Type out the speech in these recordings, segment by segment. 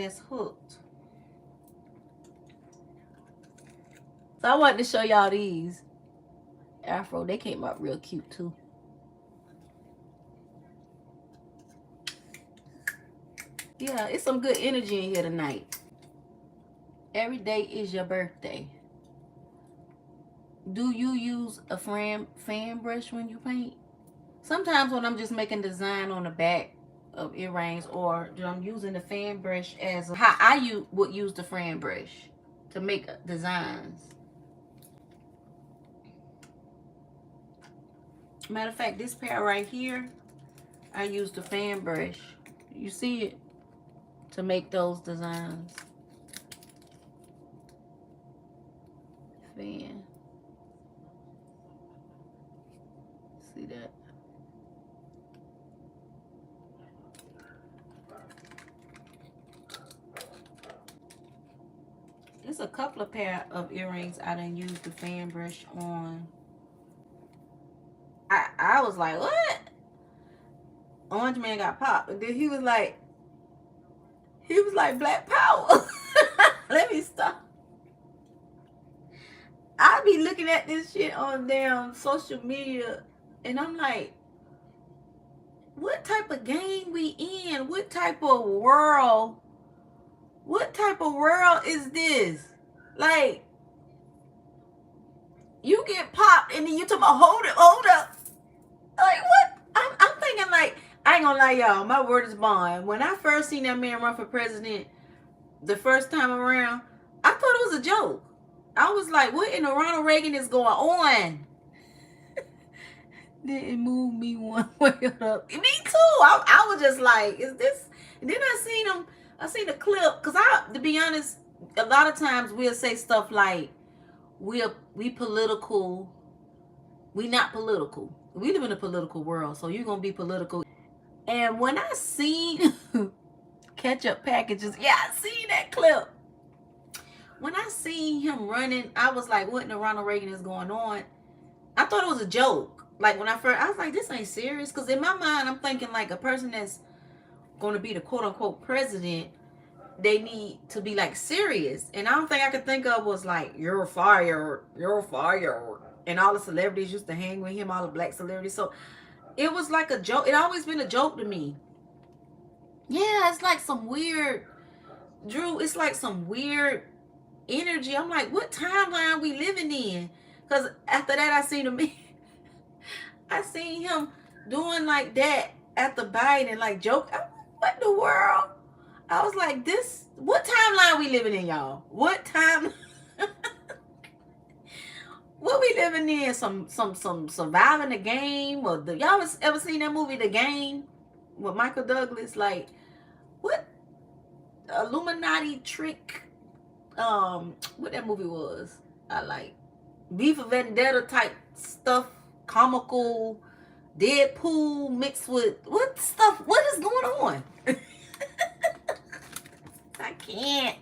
It's hooked. So I wanted to show y'all these Afro. They came out real cute too. Yeah, it's some good energy in here tonight. Every day is your birthday. Do you use a fan brush when you paint? Sometimes when I'm just making design on the back of earrings, or I'm using the fan brush as how I would use the fan brush to make designs. Matter of fact, this pair right here, I use the fan brush. You see it? To make those designs. Fan. See that? There's a couple of pair of earrings I done used the fan brush on. I was like, what? Orange Man got popped. And then he was like, Black Power. Let me stop. I be looking at this shit on damn social media, and I'm like, what type of game we in? What type of world? What type of world is this? Like, you get popped and then you talk about hold up. Like, what? I'm thinking like, I ain't gonna lie, y'all. My word is bond. When I first seen that man run for president the first time around, I thought it was a joke. I was like, what in the Ronald Reagan is going on? Didn't move me one way up. Me too. I was just like, is this? And then I seen the clip, because to be honest, a lot of times we'll say stuff like, we political. We not political. We live in a political world, so you're gonna be political. And when I seen ketchup packages, yeah, I seen that clip. When I seen him running, I was like, what in the Ronald Reagan is going on? I thought it was a joke. Like, when I was like, this ain't serious. Because in my mind, I'm thinking like a person that's going to be the quote-unquote president, they need to be like serious. And I don't think I could think of was like, you're fired. And all the celebrities used to hang with him, all the black celebrities. So it was like a joke. It always been a joke to me. Yeah, it's like some weird, Drew, it's like some weird energy. I'm like, what timeline we living in? Because after that, I seen him doing like that after Biden, like joke. What in the world? I was like, what timeline we living in, y'all? What time? What we living in? Some surviving the game? Or y'all ever seen that movie, The Game, with Michael Douglas? Like, what Illuminati trick? What that movie was? I like V for Vendetta type stuff, comical, Deadpool mixed with what stuff? What is going on? I can't.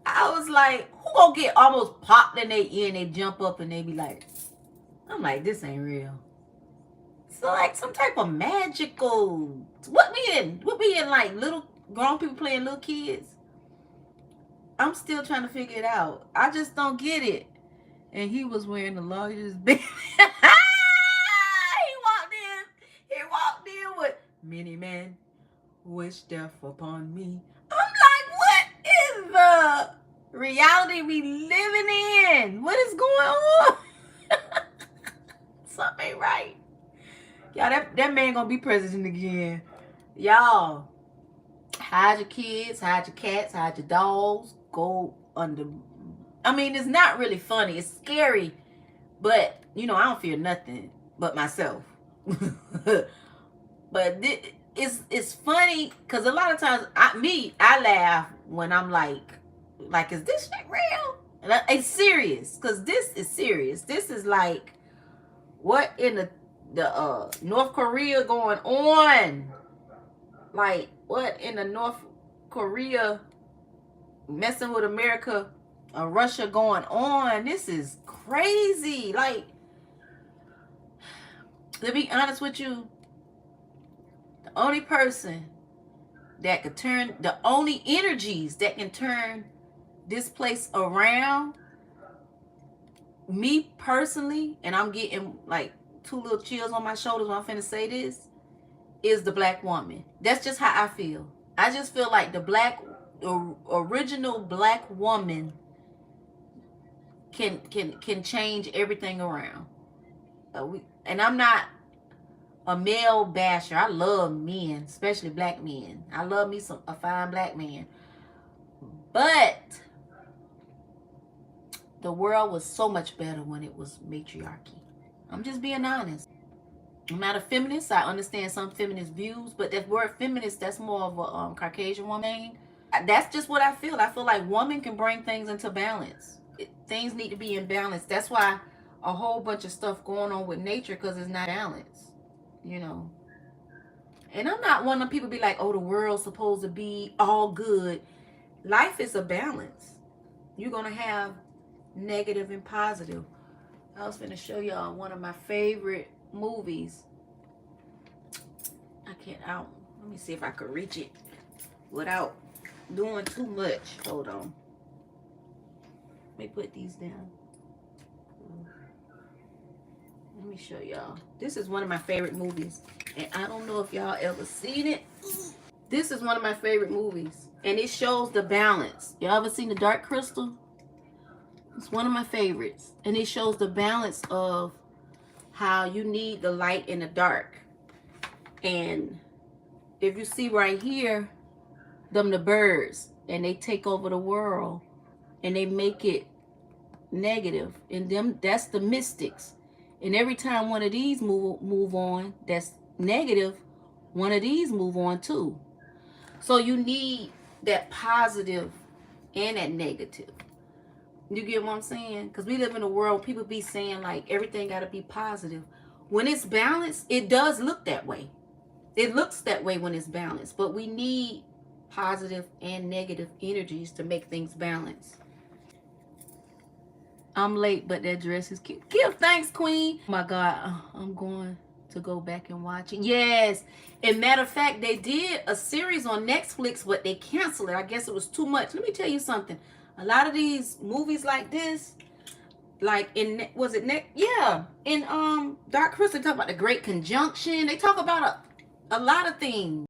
I was like, who gonna get almost popped in their ear and they jump up and they be like, I'm like, this ain't real. So like some type of magical, what we in like little grown people playing little kids? I'm still trying to figure it out. I just don't get it. And he was wearing the largest band. He walked in with many men wish death upon me. I'm like, what is the reality we living in? What is going on? Something ain't right. Y'all, that man gonna be president again. Y'all, hide your kids, hide your cats, hide your dogs. Go under. I mean, it's not really funny. It's scary. But, I don't fear nothing but myself. But it's funny because a lot of times I laugh when I'm like, is this shit real? And it's serious, because this is serious. This is like, what in the North Korea going on? Like, what in the North Korea messing with America or Russia going on? This is crazy. Like, to be honest with you, the only person that could turn, the only energies that can turn this place around, me personally, and I'm getting like two little chills on my shoulders when I'm finna say this, is the black woman. That's just how I feel. I just feel like the original black woman can change everything around. And I'm not a male basher. I love men, especially black men. I love me a fine black man. But the world was so much better when it was matriarchy. I'm just being honest. I'm not a feminist. I understand some feminist views, but that word feminist, that's more of a Caucasian woman. That's just what I feel. I feel like women can bring things into balance. Things need to be in balance. That's why a whole bunch of stuff going on with nature, because it's not balanced, you know. And I'm not one of people be like, oh, the world's supposed to be all good. Life is a balance. You're going to have negative and positive. I was going to show y'all one of my favorite movies. Let me see if I could reach it without doing too much. Hold on. Let me put these down. Let me show y'all. This is one of my favorite movies, and I don't know if y'all ever seen it. This is one of my favorite movies, and it shows the balance. Y'all ever seen The Dark Crystal? It's one of my favorites, and it shows the balance of how you need the light and the dark. And if you see right here, them the birds, and they take over the world, and they make it negative, and them, that's the mystics. And every time one of these move on, that's negative, one of these move on too. So you need that positive and that negative. You get what I'm saying? Because we live in a world, people be saying like everything got to be positive. When it's balanced, it does look that way. It looks that way when it's balanced. But we need positive and negative energies to make things balanced. I'm late, but that dress is cute. Give thanks, Queen. Oh my God, I'm going to go back and watch it. Yes. And matter of fact, they did a series on Netflix, but they canceled it. I guess it was too much. Let me tell you something. A lot of these movies like this, like in, was it yeah, in Dark Crystal, they talk about the Great Conjunction. They talk about a lot of things.